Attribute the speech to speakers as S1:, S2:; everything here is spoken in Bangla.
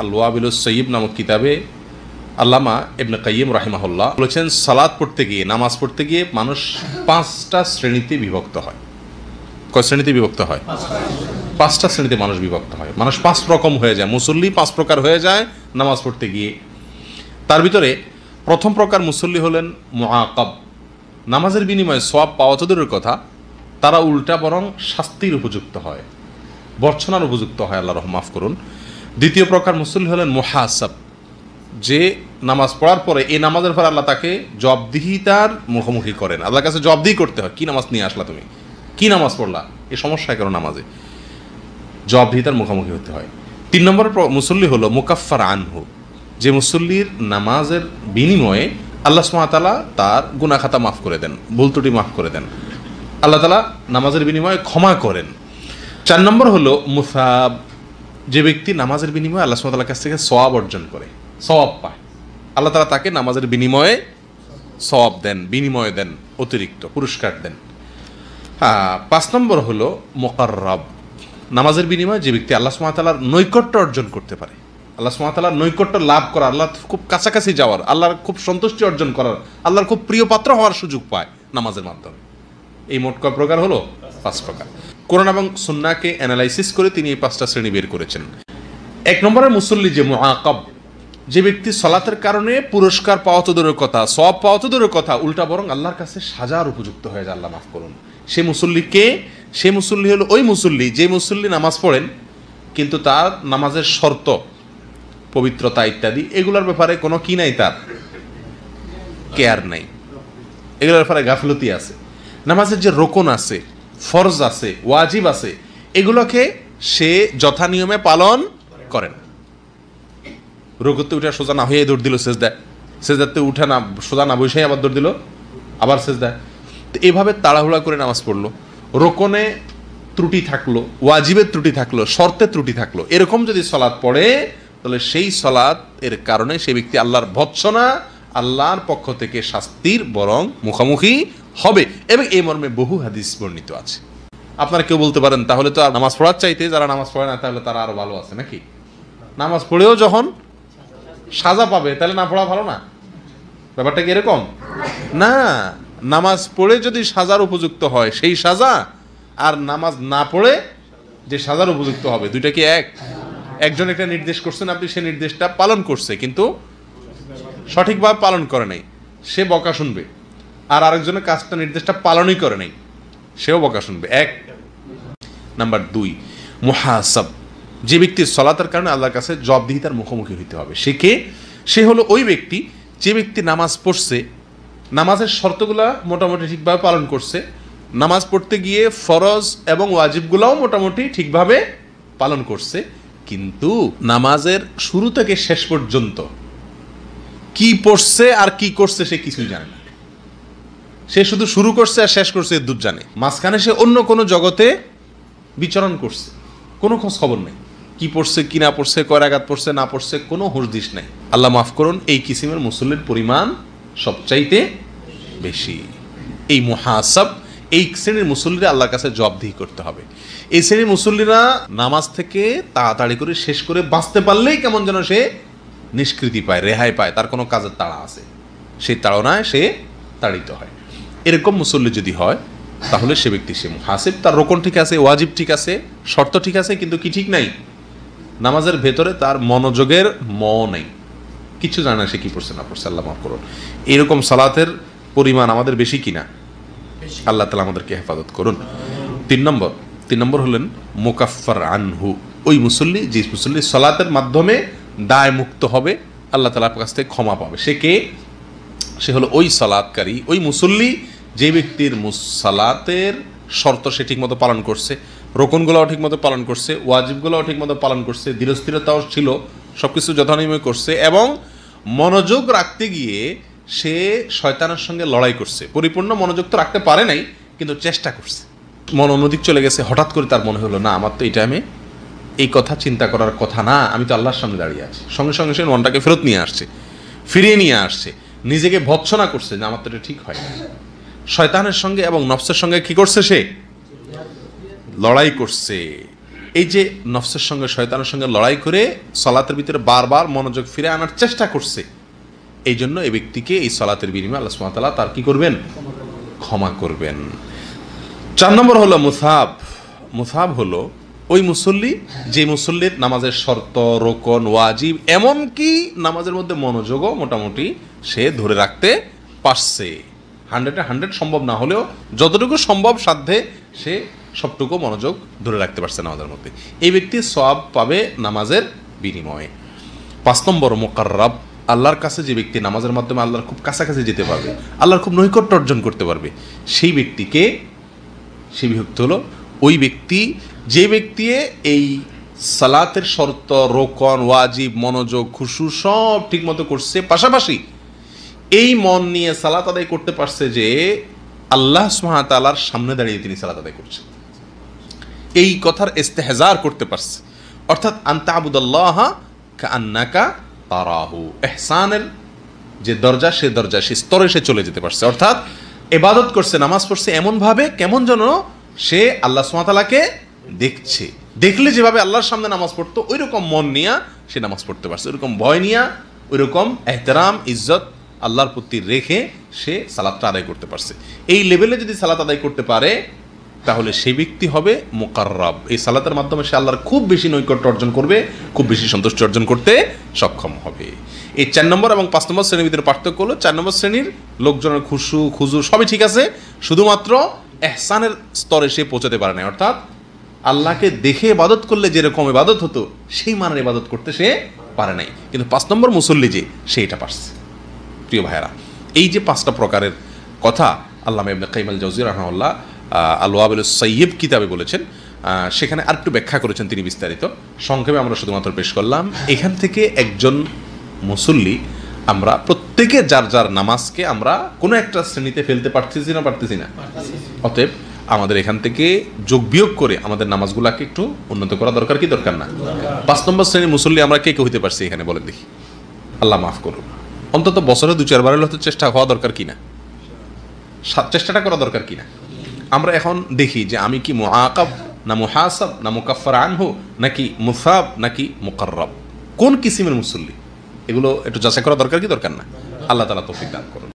S1: আল ওয়াবিলুস সাইয়্যিব নামক কিতাবে আল্লামা ইবনে কাইয়িম রাহিমাহুল্লাহ বলেছেন, সালাত পড়তে গিয়ে, নামাজ পড়তে গিয়ে মানুষ 5টা শ্রেণীতে বিভক্ত হয়। কয় শ্রেণীতে বিভক্ত হয়? 5টা শ্রেণীতে মানুষ বিভক্ত হয়। মানুষ 5 রকম হয়ে যায়, মুসল্লি 5 প্রকার হয়ে যায় নামাজ পড়তে গিয়ে। তার ভিতরে প্রথম প্রকার মুসল্লি হলেন মুআকাব। নামাজের বিনিময়ে সওয়াব পাওয়া তো দূরের কথা, তারা উল্টা বরং শাস্তির উপযুক্ত হয়, বর্ছনার উপযুক্ত হয়, আল্লাহ মাফ করুন। দ্বিতীয় প্রকার মুসল্লি হলেন মুহাসাব, যে নামাজ পড়ার পরে এই নামাজের পরে আল্লাহ তাকে জবাবদিহিতার মুখোমুখি করেন। আল্লাহর কাছে জবাবদিহি করতে হয়, কি নামাজ নিয়ে আসলা তুমি, কি নামাজ পড়লা, এই সমস্যা কেন নামাজে, জবাবদিহিতার মুখোমুখি হতে হয়। 3 নম্বর মুসল্লি হলো মুকাফফার আনহু, যে মুসল্লির নামাজের বিনিময়ে আল্লাহ সুবহানাহু ওয়া তাআলা তার গুনাহ খাতা মাফ করে দেন, ভুল ত্রুটি মাফ করে দেন, আল্লাহ তাআলা নামাজের বিনিময়ে ক্ষমা করেন। 4 নম্বর হলো মুসাব, যে ব্যক্তি নামাজের বিনিময়ে আল্লাহ সুবহানাহু ওয়া তাআলার কাছ থেকে সওয়াব অর্জন করে, সওয়াব পায়, আল্লাহ তাআলা তাকে নামাজের বিনিময়ে সওয়াব দেন, বিনিময় দেন, অতিরিক্ত পুরস্কার দেন। 5 নম্বর হলো মুকাররাব, নামাজের বিনিময়ে যে ব্যক্তি আল্লাহ সুবহানাহু ওয়া তাআলার নৈকট্য অর্জন করতে পারে, আল্লাহ সুবহানাহু ওয়া তাআলার নৈকট্য লাভ করা, আল্লাহ খুব কাছাকাছি যাওয়ার, আল্লাহর খুব সন্তুষ্টি অর্জন করার, আল্লাহর খুব প্রিয় পাত্র হওয়ার সুযোগ পায় নামাজের মাধ্যমে। এই মোট কয় প্রকার হলো? 5 প্রকার। কোরআন এবং সুন্নাহকে অ্যানালাইসিস করে তিনি এই 5টা শ্রেণী বের করেছেন। 1 নম্বরের মুসল্লি যে মুআকাব, যে ব্যক্তি সালাতের কারণে পুরস্কার পাওয়া তো দূরের কথা, সওয়াব পাওয়া তো দূরের কথা, উল্টা বরং আল্লাহর কাছে সাজার উপযুক্ত হয়ে যায়, আল্লাহ মাফ করুন। সে মুসল্লিকে, সে মুসল্লি হলো ওই মুসল্লি যে মুসল্লি নামাজ পড়েন কিন্তু তার নামাজের শর্ত, পবিত্রতা ইত্যাদি এগুলোর ব্যাপারে কোনো কি নাই, তার কেয়ার নাই, এগুলোর ব্যাপারে গাফলতি আছে। নামাজের যে রোকন আছে, ফরজ আছে, ওয়াজিব আছে, এগুলোকে সে যথা নিয়মে পালন করেন। রুকুতে উঠে সোজা না হয়ে দৌড় দিল সেজদায়, সেজদাতে উঠে না সোজা না বসেই আবার দৌড় দিল, আবার সেজদায়। তো এভাবে তাড়াহুড়া করে নামাজ পড়লো, রোকনে ত্রুটি থাকলো, ওয়াজিবের ত্রুটি থাকলো, শর্তে ত্রুটি থাকলো, এরকম যদি সলাৎ পড়ে তাহলে সেই সলাৎ এর কারণে সে ব্যক্তি আল্লাহর ভৎসনা, আল্লাহর পক্ষ থেকে শাস্তির বরং মুখোমুখি হবে, এবং এই মর্মে বহু হাদিস বর্ণিত আছে। আপনারা কেউ বলতে পারেন তাহলে তো আর নামাজ পড়ার চাইতে যারা নামাজ পড়ে না তাহলে তারা আরো ভালো আছে নাকি? নামাজ পড়েও যখন সাজা পাবে তাহলে না পড়া ভালো না? ব্যাপারটা কি এরকম না? নামাজ পড়ে যদি সাজার উপযুক্ত হয় সেই সাজা, আর নামাজ না পড়ে যে সাজার উপযুক্ত হবে, দুইটা কি এক? একজন একটা নির্দেশ করছেন, আপনি সেই নির্দেশটা পালন করছে কিন্তু সঠিকভাবে পালন করে নাই, সে বকা শুনবে। আর আরেকজনের কাজটা, নির্দেশটা পালনই করে নাই, সেও বকা শুনবে। 1 নাম্বার 2 মুহাসাব, যে ব্যক্তির সলাতের কারণে আল্লাহর কাছে জবাবদিহিতার মুখোমুখি হইতে হবে। সে কে? সে হলো ওই ব্যক্তি যে ব্যক্তি নামাজ পড়ছে, নামাজের শর্তগুলা মোটামুটি ঠিকভাবে পালন করছে, নামাজ পড়তে গিয়ে ফরজ এবং ওয়াজিবগুলাও মোটামুটি ঠিকভাবে পালন করছে, কিন্তু নামাজের শুরু থেকে শেষ পর্যন্ত কি পড়ছে আর কি করছে সে কিছুই জানে না। সে শুধু শুরু করছে আর শেষ করছে এর দূর জানে, মাঝখানে সে অন্য কোনো জগতে বিচরণ করছে, কোনো খোঁজ খবর নেই, কি পড়ছে কি না পড়ছে, কয় রাকাত পড়ছে না পড়ছে, কোনো হুঁশদিশ নেই। আল্লাহ মাফ করুন, এই কিসিমের মুসল্লির পরিমাণ সবচাইতে বেশি। এই মুহাসাব, এই শ্রেণীর মুসল্লিরা আল্লাহর কাছে জবাবদিহি করতে হবে। এই শ্রেণীর মুসল্লিরা নামাজ থেকে তাড়াতাড়ি করে শেষ করে বাঁচতে পারলেই কেমন যেন সে নিষ্কৃতি পায়, রেহাই পায়, তার কোনো কাজের তাড়া আছে, সেই তাড়নায় সে তাড়িত হয়। এরকম মুসল্লি যদি হয় তাহলে সে ব্যক্তি সে মুহাসিব, তার রোকন ঠিক আছে, ওয়াজিব ঠিক আছে, শর্ত ঠিক আছে, কিন্তু কি ঠিক নাই? নামাজের ভেতরে তার মনোযোগের নেই, কিছু জানে না সে কি পড়ছে না পড়ছে। আল্লাহ মাফ করুন। এরকম সালাতের পরিমাণ আমাদের বেশি কিনা? আল্লাহ তাআলা আমাদেরকে হেফাজত করুন। 3 নম্বর হলেন মুকাফফার আনহু, ওই মুসল্লি যে মুসল্লি সালাতের মাধ্যমে দায় মুক্ত হবে, আল্লাহ তাআলার কাছ থেকে ক্ষমা পাবে। সে কে? সে হলো ওই সালাতকারী, ওই মুসল্লি যে ব্যক্তির সালাতের শর্ত সে ঠিকমতো পালন করছে, রোকনগুলোও ঠিকমতো পালন করছে, ওয়াজিবগুলোও ঠিকমতো পালন করছে, ধীরস্থিরতাও ছিল, সব কিছু যথানিয়মে করছে, এবং মনোযোগ রাখতে গিয়ে সে শয়তানের সঙ্গে লড়াই করছে। পরিপূর্ণ মনোযোগ তো রাখতে পারে নাই, কিন্তু চেষ্টা করছে। মন অন্যদিক চলে গেছে, হঠাৎ করে তার মনে হলো না, আমার তো এই টাইমে এই কথা চিন্তা করার কথা না, আমি তো আল্লাহর সামনে দাঁড়িয়ে আছি। সঙ্গে সঙ্গে সে মনটাকে ফেরত নিয়ে আসছে, ফিরিয়ে নিয়ে আসছে, নিজেকে ভৎসনা করছে যে আমার তো এটা ঠিক হয় না। শয়তানের সঙ্গে এবং নফসের সঙ্গে কি করছে? সে লড়াই করছে, এই যে নফসের সঙ্গে শয়তানের সঙ্গে লড়াই করে সালাতের ভিতরে বারবার মনোযোগ ফিরে আনার চেষ্টা করছে, এই জন্য এই ব্যক্তিকে এই সালাতের বিনিময়ে আল্লাহ সুবহানাহু ওয়া তাআলা তার কি করবেন? ক্ষমা করবেন। 4 নম্বর হলো মুসাব। মুসাব হলো ওই মুসল্লি যে মুসল্লির নামাজের শর্ত, রোকন, ওয়াজিব, এমনকি নামাজের মধ্যে মনোযোগও মোটামুটি সে ধরে রাখতে পারছে। 100 সম্ভব না হলেও যতটুকু সম্ভব সাধ্যে সে সবটুকু মনোযোগ ধরে রাখতে পারছে নামাজের মধ্যে, এই ব্যক্তি সওয়াব পাবে নামাজের বিনিময়ে। 5 নম্বর মুকাররাব, আল্লাহর কাছে যে ব্যক্তি নামাজের মাধ্যমে আল্লাহর খুব কাছাকাছি যেতে পারবে, আল্লাহর খুব নৈকট্য অর্জন করতে পারবে, সেই ব্যক্তিকে সে বিভক্ত হলো ওই ব্যক্তি যে ব্যক্তি এই সালাতের শর্ত, রোকন, ওয়াজিব, মনোযোগ, খুশু সব ঠিক মতো করছে, পাশাপাশি এই মন নিয়ে সালাত আদায় করতে পারছে যে আল্লাহ সুবহানাহু ওয়া তাআলার সামনে দাঁড়িয়ে তিনি সালাত আদায় করছেন, এই কথার ইস্তেহজার করতে পারছে। অর্থাৎ আনতা আবুদাল্লাহ কাআন্নাকা তারাহু, ইহসানের যে দরজা সে দরজা সে স্তরে সে চলে যেতে পারছে। অর্থাৎ ইবাদত করছে, নামাজ পড়ছে এমনভাবে কেমন যেন সে আল্লাহ সুবহানাহু ওয়া তাআলাকে দেখছে, দেখলে যেভাবে আল্লাহর সামনে নামাজ পড়তো ওই রকম মন নিয়ে সে নামাজ পড়তে পারছে, ওইরকম ভয় নিয়ে, ওইরকম এহতেরাম ইজ্জত আল্লাহর প্রতি রেখে সে সালাতটা আদায় করতে পারছে। এই লেভেলে যদি সালাত আদায় করতে পারে তাহলে সেই ব্যক্তি হবে মুকাররাব। এই সালাতের মাধ্যমে সে আল্লাহর খুব বেশি নৈকট্য অর্জন করবে, খুব বেশি সন্তুষ্টি অর্জন করতে সক্ষম হবে। এই 4 নম্বর এবং 5 নম্বর শ্রেণীর ভিতরে পার্থক্য হলো 4 নম্বর শ্রেণীর লোকজনের খুজু সবই ঠিক আছে, শুধুমাত্র ইহসানের স্তরে সে পৌঁছাতে পারে না। অর্থাৎ আল্লাহকে দেখে ইবাদত করলে যেরকম ইবাদত হতো সেই মানের ইবাদত করতে সে পারে নাই, কিন্তু 5 নম্বর মুসল্লি যে সে এটা পারছে। প্রিয় ভাইয়েরা, এই যে 5টা প্রকারের কথা আল্লামা ইবনে কাইয়িম আল জাওযী রাহিমাহুল্লাহ আল ওয়াবিলুস সাইয়্যিব কিতাবে বলেছেন, সেখানে আরেকটু ব্যাখ্যা করেছেন তিনি বিস্তারিত, সংক্ষেপে আমরা শুধুমাত্র পেশ করলাম। এখান থেকে একজন মুসল্লি আমরা প্রত্যেকে যার যার নামাজকে আমরা কোনো একটা শ্রেণীতে ফেলতে পারতেছি না। অতএব আমাদের এখান থেকে যোগ বিয়োগ করে আমাদের নামাজগুলোকে একটু উন্নত করা দরকার কি দরকার না? 5 নম্বর শ্রেণীর মুসল্লি আমরা কে কে হইতে পারছি এখানে বলেন দেখি? আল্লাহ মাফ করুন। অন্তত বছরে 2-4 বার হয়তো চেষ্টা হওয়া দরকার কিনা, চেষ্টাটা করা দরকার কিনা। আমরা এখন দেখি যে আমি কি মুআকাব না মুহাসাব না মুকাফফার আনহু নাকি মুসাব নাকি মুকাররাব, কোন কিসিমের মুসল্লি, এগুলো একটু যাচাই করা দরকার কি দরকার না? আল্লাহ তাআলা তৌফিক দান করুন।